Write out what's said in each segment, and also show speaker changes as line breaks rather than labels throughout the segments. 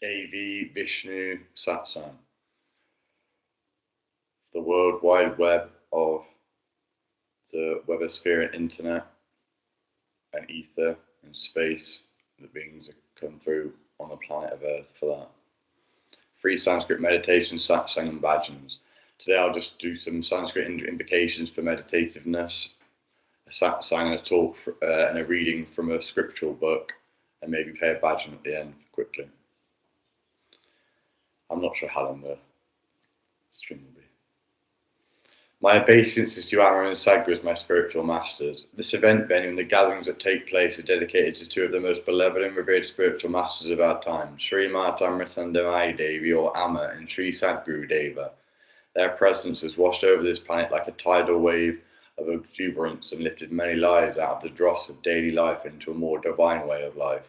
AV Vishnu Satsang, the World Wide Web of the webosphere and internet and ether and space, the beings that come through on the planet of Earth for that. Free Sanskrit meditation, satsang and bhajans. Today I'll just do some Sanskrit invocations for meditativeness, a satsang and a talk and a reading from a scriptural book, and maybe play a bhajan at the end quickly. I'm not sure how long the stream will be. My obeisances to Amma and Sadhguru as my spiritual masters. This event venue and the gatherings that take place are dedicated to two of the most beloved and revered spiritual masters of our time, Sri Mata Amritandamayi Devi or Amma and Sri Sadhguru Deva. Their presence has washed over this planet like a tidal wave of exuberance and lifted many lives out of the dross of daily life into a more divine way of life.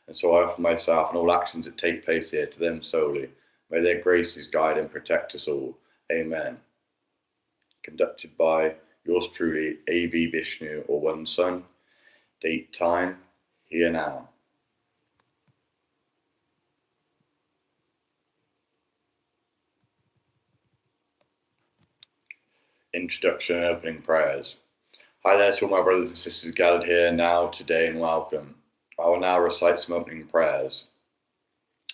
And so I offer myself and all actions that take place here to them solely. May their graces guide and protect us all. Amen. Conducted by yours truly, AV Vishnu or One Sun. Date, time, here now. Introduction and opening prayers. Hi there to all my brothers and sisters gathered here now, today, and welcome. I will now recite some opening prayers,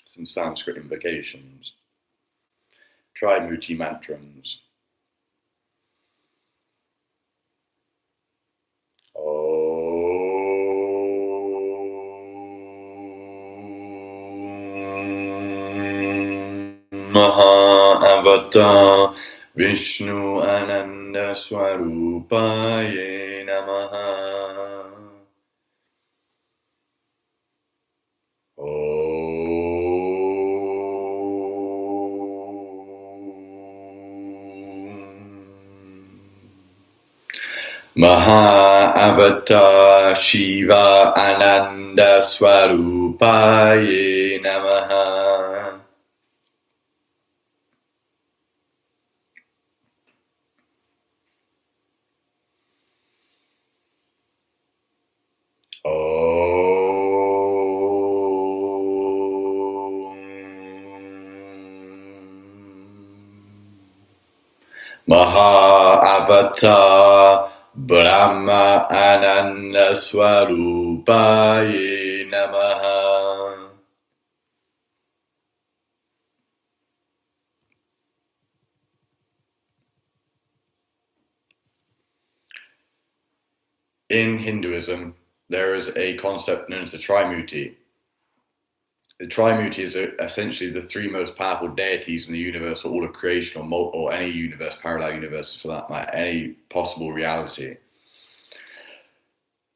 some Sanskrit invocations, Trimuti mantrams. Maha Avatar Vishnu Ananda Swarupaye Namaha. Maha Avatar Shiva Ananda Swarupaye Namaha. Maha Avatar Brahma Ananda Swarupaye Namaha. In Hinduism, there is a concept known as the Trimuti. The Trimuti is essentially the three most powerful deities in the universe, or all of creation, or any universe, parallel universes for that matter, any possible reality.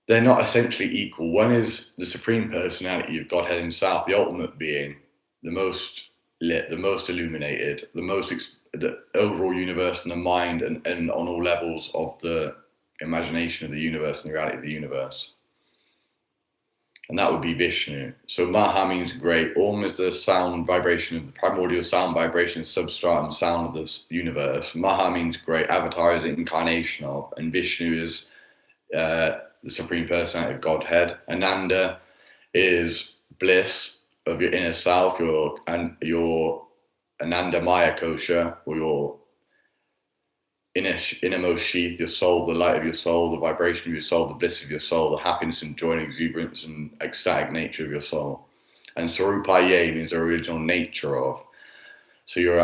They're not essentially equal. One is the supreme personality of Godhead himself, the ultimate being, the most lit, the most illuminated, the overall universe and the mind, and on all levels of the imagination of the universe and the reality of the universe. And that would be Vishnu. So Maha means great. Om is the sound vibration of the primordial sound vibration, substratum sound of this universe. Maha means great. Avatar is an incarnation of, and Vishnu is the supreme personality of Godhead. Ananda is bliss of your inner self, your Ananda Maya kosha, or your innermost sheath, your soul, the light of your soul, the vibration of your soul, the bliss of your soul, the happiness and joy and exuberance and ecstatic nature of your soul. And Sarupaye means the original nature of. So you're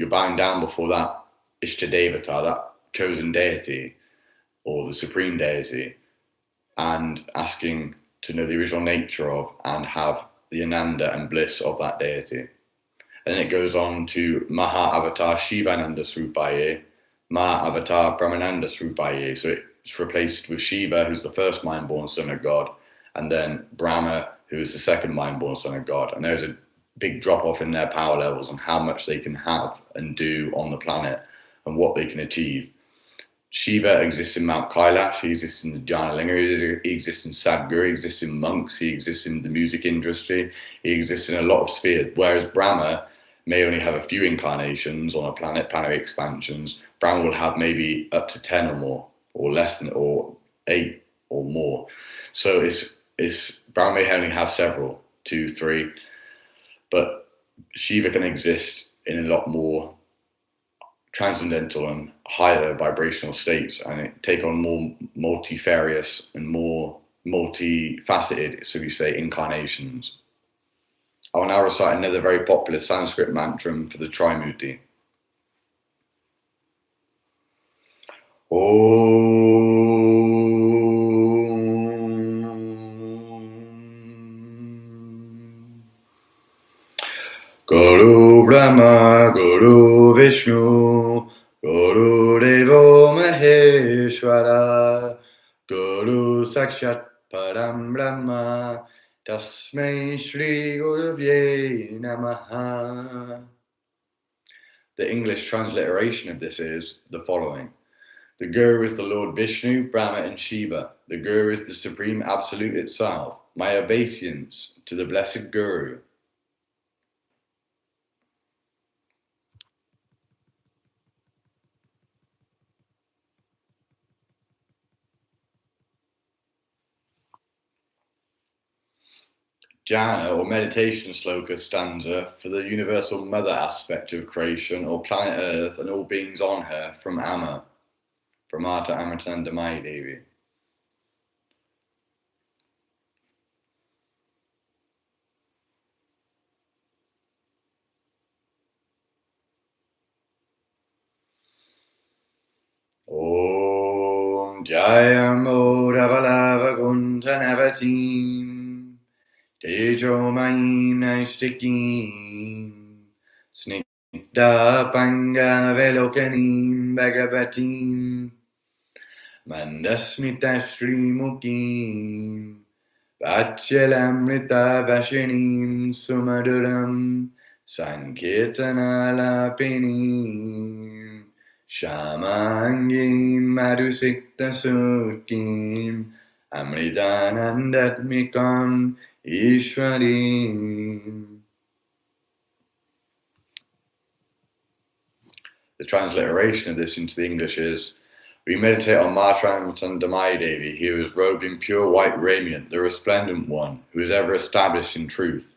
bowing down before that Ishtadevata, that chosen deity, or the supreme deity, and asking to know the original nature of and have the Ananda and bliss of that deity. And then it goes on to Maha Avatar Shivananda Srupaye, Maha Avatar Brahmananda Srupaye. So it's replaced with Shiva, who's the first mind-born son of God, and then Brahma, who is the second mind-born son of God. And there's a big drop-off in their power levels and how much they can have and do on the planet and what they can achieve. Shiva exists in Mount Kailash, he exists in the Jnanalinga, he exists in Sadhguru, he exists in monks, he exists in the music industry, he exists in a lot of spheres, whereas Brahma may only have a few incarnations on a planet, planetary expansions. Brahma will have maybe up to 10 or more, or less than, or 8 or more. So it's Brahma may only have several, 2, 3. But Shiva can exist in a lot more transcendental and higher vibrational states, and it take on more multifarious and more multifaceted, so we say, incarnations. I will now recite another very popular Sanskrit mantra for the Trimurti. Guru Brahma, Guru Vishnu, Guru Devo Maheshwara, Guru Sakshat Param Brahma, Tasmai Shri Guruvye Namaha. The English transliteration of this is the following. The Guru is the Lord Vishnu, Brahma and Shiva. The Guru is the Supreme Absolute itself. My obeisance to the Blessed Guru. Jhana or meditation sloka stanza for the universal mother aspect of creation or planet Earth and all beings on her from Amma, from Mata Amritandamayi Devi. Om Jayamo Ravalava Guntanavatim Tejomayim Naistikim Snigdha Panga Velokanim Bhagavatim Mandasmita Srimukim Vatsyalamrita Vashinim Sumaduram Sankirtana Lapinim Shamangim Madhusikta Sukim Amritanandatmikam Ishwarim. The transliteration of this into the English is: we meditate on Matramutandamayi Devi, who is robed in pure white raiment, the resplendent one, who is ever established in truth,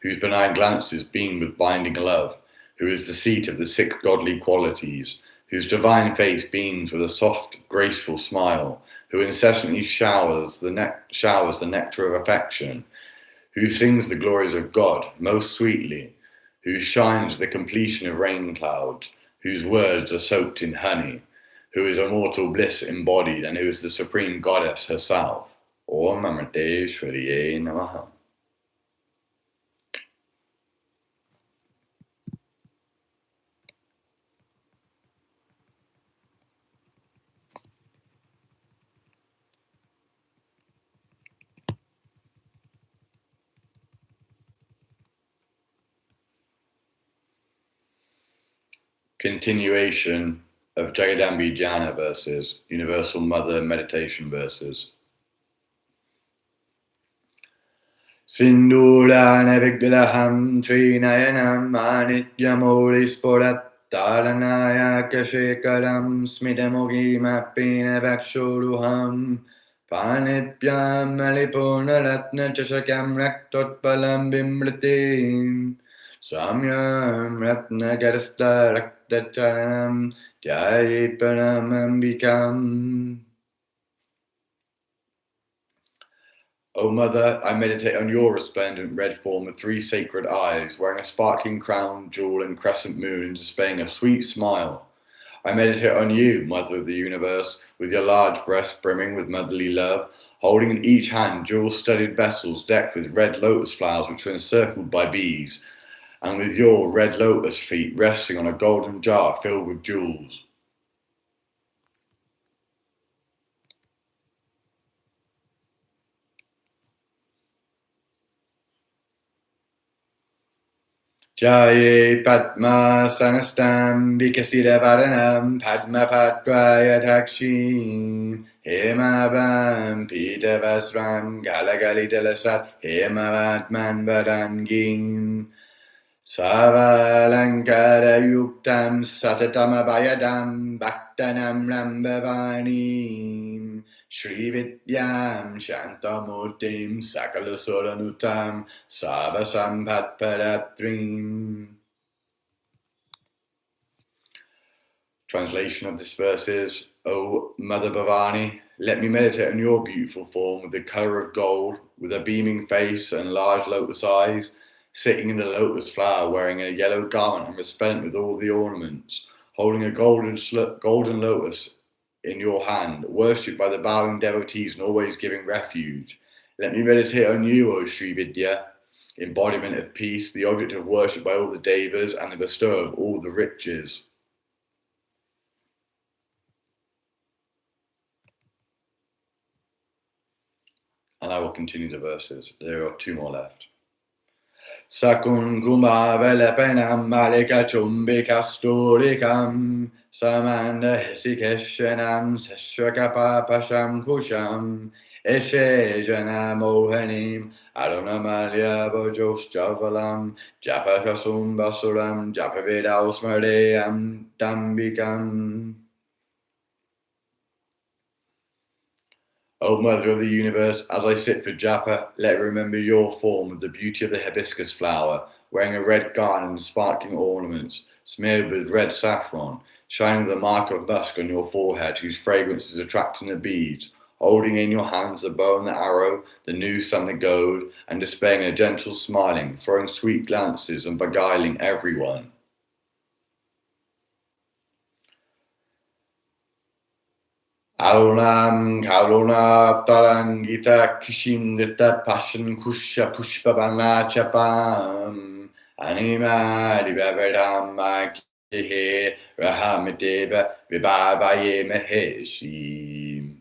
whose benign glances beam with binding love, who is the seat of the 6 godly qualities, whose divine face beams with a soft, graceful smile, who incessantly showers the nectar of affection, who sings the glories of God most sweetly, who shines with the completion of rain clouds, whose words are soaked in honey, who is immortal bliss embodied, and who is the supreme goddess herself. Om Amriteshwariye Namaha. Continuation of Jagadambi Dhyana verses, Universal Mother meditation verses. Sindulana Vigdalaham Trinayanam Anityamoli Taranaya Kashekaram Smitamogi Mapina Vakshuruham Panipyam Malipurna Ratna Chashakam Raktotpalam Bimritim Samyam Ratna Garasta Raktacharanam Jaiparam Ambikam. O Mother, I meditate on your resplendent red form with 3 sacred eyes, wearing a sparkling crown, jewel, and crescent moon, displaying a sweet smile. I meditate on you, Mother of the Universe, with your large breast brimming with motherly love, holding in each hand jewel-studded vessels decked with red lotus flowers which are encircled by bees, and with your red lotus feet resting on a golden jar filled with jewels. Jaye Padma Sanastam Vikasita Varanam Padma Patraya Takshim Hemabam Pita Vasram Galagali Delasat Hemavatman Varangim Savalankara yuktam satatamabhayadam bhaktanam lambavanim Shri Vidyam Shantamurtim Sakalasuranutam Savasampatparatrim. Translation of this verse is, O Mother Bhavani, let me meditate on your beautiful form with the colour of gold, with a beaming face and large lotus eyes, sitting in the lotus flower, wearing a yellow garment and resplendent with all the ornaments, holding a golden lotus in your hand, worshipped by the bowing devotees and always giving refuge. Let me meditate on you, O Sri Vidya, embodiment of peace, the object of worship by all the devas and the bestower of all the riches. And I will continue the verses. There are 2 more left. Sakunguma velapenam malika chumbika storikam samanda hesikeshanam seshwakapa pasham kusham eshe jana mohanim arunamalya bojos javalam japakasum basuram japavedaus mareyam dambikam. O Mother of the Universe, as I sit for japa, let me remember your form with the beauty of the hibiscus flower, wearing a red garland and sparkling ornaments, smeared with red saffron, shining with the mark of musk on your forehead, whose fragrance is attracting the bees, holding in your hands the bow and the arrow, the noose and the goad, and displaying a gentle smiling, throwing sweet glances and beguiling everyone. Arunam Karuna Tarangita Kishindrita Passion Kusha Pushpavana Chapam Anima Divavedam Kihe Rahamiteva Vibhavaye Maheshi.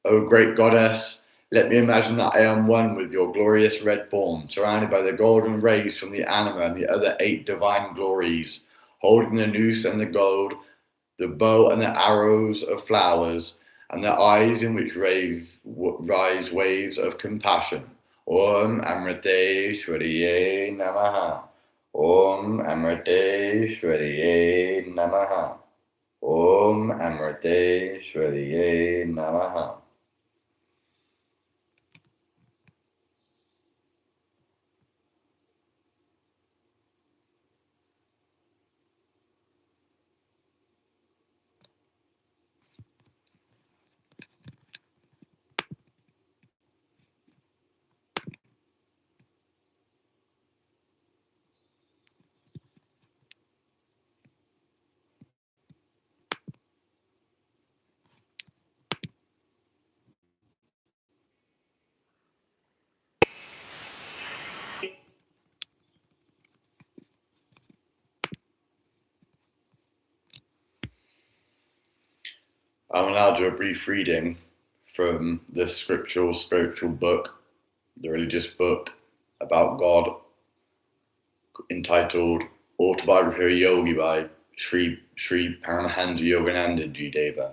O great goddess, let me imagine that I am one with your glorious red form, surrounded by the golden rays from the anima and the other 8 divine glories, holding the noose and the gold, the bow and the arrows of flowers, and the eyes in which rise waves of compassion. Om Amrite Shwariye Namaha. Om Amrite Shwariye Namaha. Om Amrite Shwariye Namaha. I will now do a brief reading from the scriptural spiritual book, the religious book about God, entitled Autobiography of a Yogi by Sri Paramahansa Yogananda Ji Deva.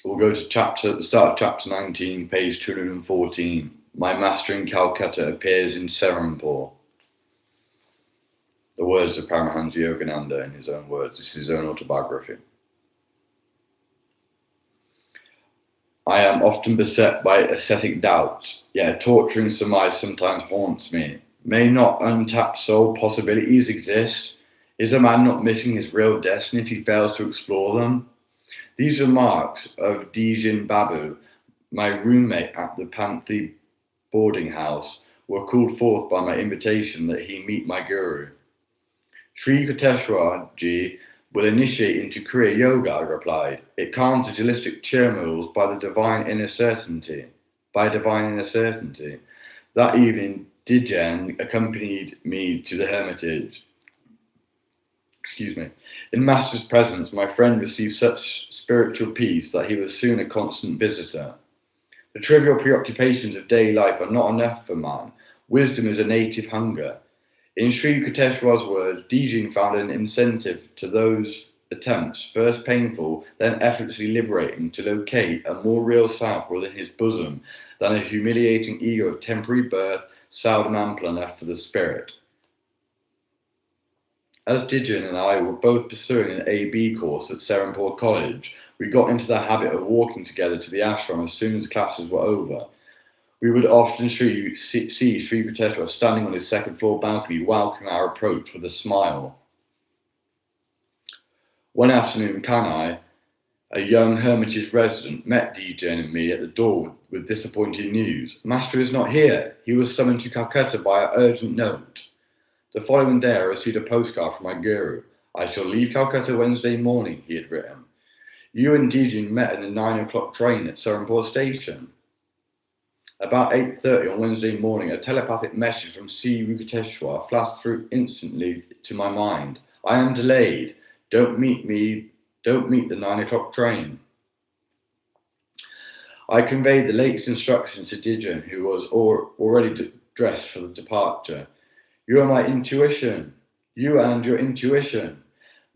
We'll go to the start of chapter 19, page 214. My master in Calcutta appears in Serampore. The words of Paramahansa Yogananda in his own words. This is his own autobiography. I am often beset by ascetic doubts, yet a torturing surmise sometimes haunts me. May not untapped soul possibilities exist? Is a man not missing his real destiny if he fails to explore them? These remarks of Dijin Babu, my roommate at the Panthi boarding house, were called forth by my invitation that he meet my guru. Sri Koteshwar Ji will initiate into Kriya Yoga, I replied. It calms the dualistic turmoils by divine inner certainty. That evening, Dijen accompanied me to the hermitage. In Master's presence, my friend received such spiritual peace that he was soon a constant visitor. The trivial preoccupations of daily life are not enough for man. Wisdom is a native hunger. In Sri Koteshwar's words, Dijin found an incentive to those attempts, first painful, then effortlessly liberating, to locate a more real self within his bosom than a humiliating ego of temporary birth, Saudamampalana for the spirit. As Dijin and I were both pursuing an AB course at Serampore College, we got into the habit of walking together to the ashram as soon as classes were over. We would often see Sri Koteshwar standing on his second floor balcony welcoming our approach with a smile. One afternoon, Kanai, a young hermitage resident, met Dijin and me at the door with disappointing news. Master is not here. He was summoned to Calcutta by an urgent note. The following day, I received a postcard from my guru. I shall leave Calcutta Wednesday morning, he had written. You and Dijin met in the 9 o'clock train at Serampore station. About 8:30 on Wednesday morning, a telepathic message from Sri Koteshwar flashed through instantly to my mind. I am delayed. Don't meet the 9 o'clock train. I conveyed the latest instructions to Dijin, who was already dressed for the departure. You are my intuition. You and your intuition.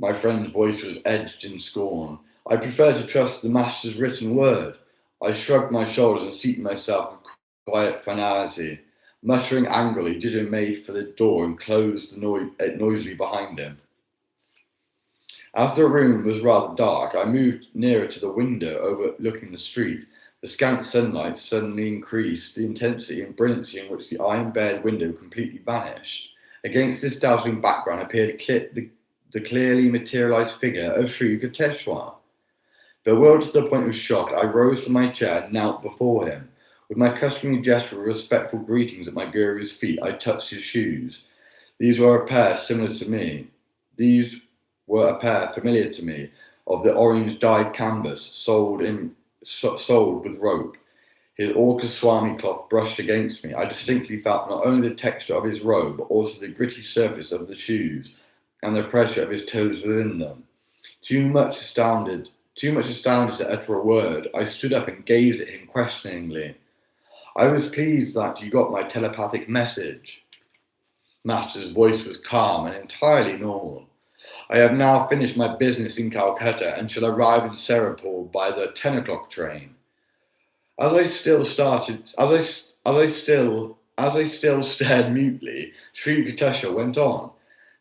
My friend's voice was edged in scorn. I prefer to trust the Master's written word. I shrugged my shoulders and seated myself with quiet finality. Muttering angrily, Dijin made for the door and closed it noisily behind him. As the room was rather dark, I moved nearer to the window overlooking the street. The scant sunlight suddenly increased the intensity and brilliancy in which the iron-barred window completely vanished. Against this dazzling background appeared the clearly materialized figure of Sri Koteshwar. Bewildered to the point of shock, I rose from my chair and knelt before him. With my customary gesture of respectful greetings at my guru's feet, I touched his shoes. These were a pair familiar to me, of the orange-dyed canvas, sold with rope. His Orca Swami cloth brushed against me. I distinctly felt not only the texture of his robe, but also the gritty surface of the shoes, and the pressure of his toes within them. Too much astounded to utter a word, I stood up and gazed at him questioningly. I was pleased that you got my telepathic message. Master's voice was calm and entirely normal. I have now finished my business in Calcutta and shall arrive in Serampore by the 10 o'clock train. As I still stared mutely, Sri Koteshwar went on.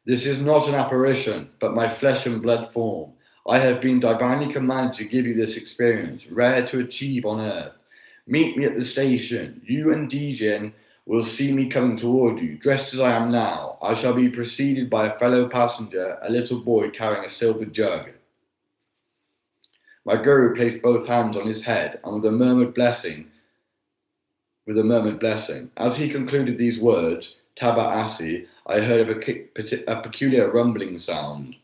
This is not an apparition, but my flesh and blood form. I have been divinely commanded to give you this experience, rare to achieve on earth. Meet me at the station. You and Dijin will see me coming toward you, dressed as I am now. I shall be preceded by a fellow passenger, a little boy carrying a silver jug. My guru placed both hands on his head, and with a murmured blessing. As he concluded these words, Taba Asi, I heard a peculiar rumbling sound.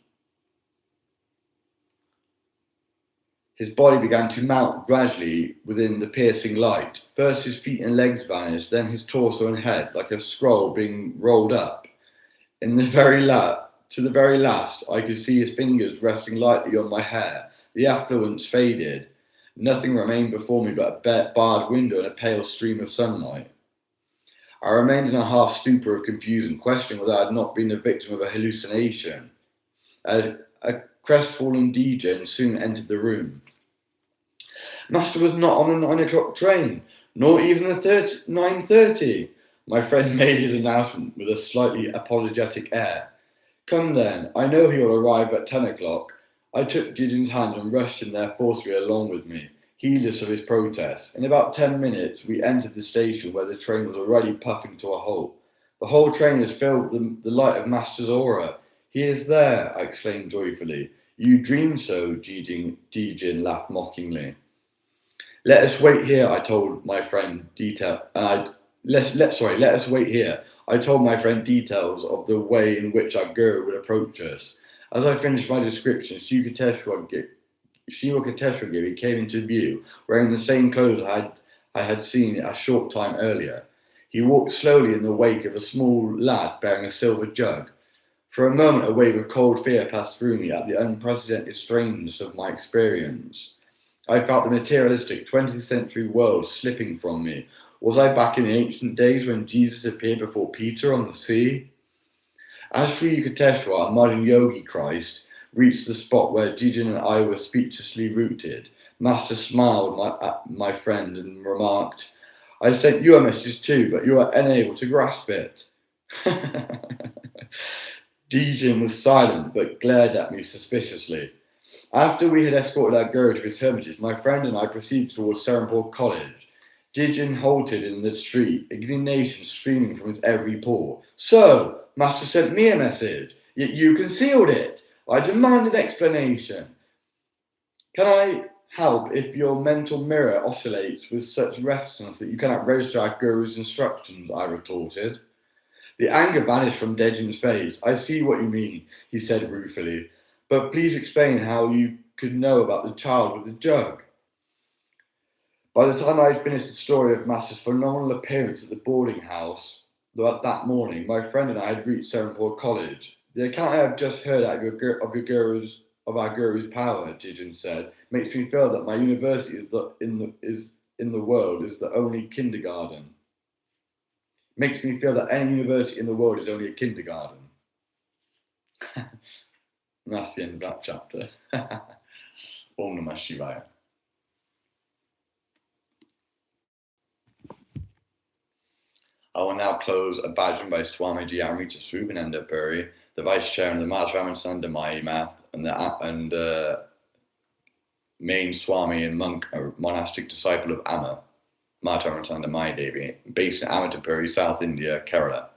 His body began to mount gradually within the piercing light. First his feet and legs vanished, then his torso and head, like a scroll being rolled up. To the very last, I could see his fingers resting lightly on my hair. The affluence faded. Nothing remained before me but a barred window and a pale stream of sunlight. I remained in a half stupor of confusion, questioning whether I had not been the victim of a hallucination. A crestfallen Dijin soon entered the room. Master was not on the 9 o'clock train, nor even the 9:30. My friend made his announcement with a slightly apologetic air. Come then, I know he will arrive at 10 o'clock. I took Dijin's hand and rushed him there forcefully along with me, heedless of his protest. In about 10 minutes, we entered the station where the train was already puffing to a halt. The whole train is filled with the light of Master's aura. He is there, I exclaimed joyfully. You dream so, Jijin laughed mockingly. Let us wait here, I told my friend let us wait here. I told my friend details of the way in which our guru would approach us. As I finished my description, Shiva came into view, wearing the same clothes I had seen a short time earlier. He walked slowly in the wake of a small lad bearing a silver jug. For a moment, a wave of cold fear passed through me at the unprecedented strangeness of my experience. I felt the materialistic 20th century world slipping from me. Was I back in the ancient days when Jesus appeared before Peter on the sea? As Sri Yukteswar, a modern yogi Christ, reached the spot where Jijin and I were speechlessly rooted, Master smiled at my friend and remarked, I sent you a message too, but you are unable to grasp it. Jijin was silent but glared at me suspiciously. After we had escorted our guru to his hermitage, my friend and I proceeded towards Serampore College. Jijin halted in the street, indignation streaming from his every pore. So, Master sent me a message, yet you concealed it. I demand an explanation. Can I help if your mental mirror oscillates with such restlessness that you cannot register our guru's instructions? I retorted. The anger vanished from Dejin's face. I see what you mean, he said ruefully. But please explain how you could know about the child with the jug. By the time I had finished the story of Master's phenomenal appearance at the boarding house that morning, my friend and I had reached Serampore College. The account I have just heard of our guru's power, Jijin said, makes me feel that my university in the world is the only kindergarten. Makes me feel that any university in the world is only a kindergarten. And that's the end of that chapter. Om Namah Shivaya. I will now close a bhajan by Swamiji Amrita Swarupananda Puri, the Vice Chair of the Madhavamananda Mai Math, and main Swami and monk, a monastic disciple of Amma, Madhavamananda Mai Devi, based in Amitapuri, South India, Kerala.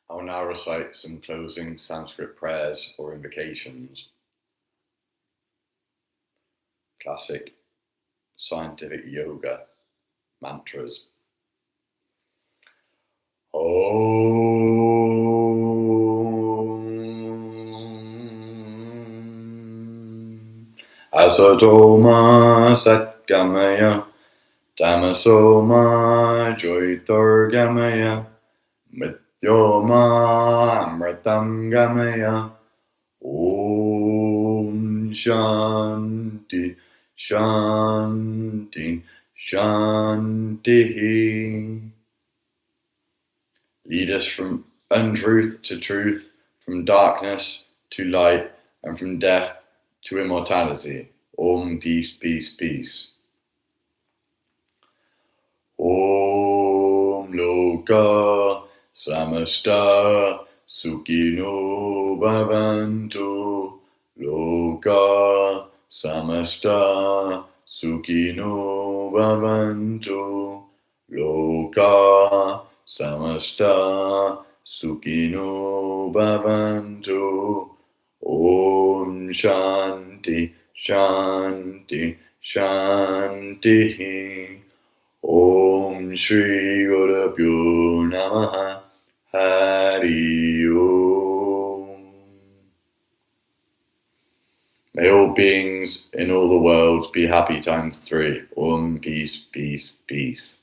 I will now recite some closing Sanskrit prayers or invocations. Classic scientific yoga mantras. Om Asatoma Satgamaya Tamasoma Jyotirgamaya Mrityoma Amritam Gamaya. Om Shanti Shanti Shanti. Lead us from untruth to truth, from darkness to light, and from death to immortality. Om, peace, peace, peace. Om Loka Samasta Sukhino Bhavantu. Loka Samasta Sukhino Bhavantu. Loka Samasta Sukhino Bhavantu. Om Shanti Shanti Shanti. Om Shri Gurubhyo Namaha. Hari Om. May all beings in all the worlds be happy times 3. Om, peace, peace, peace.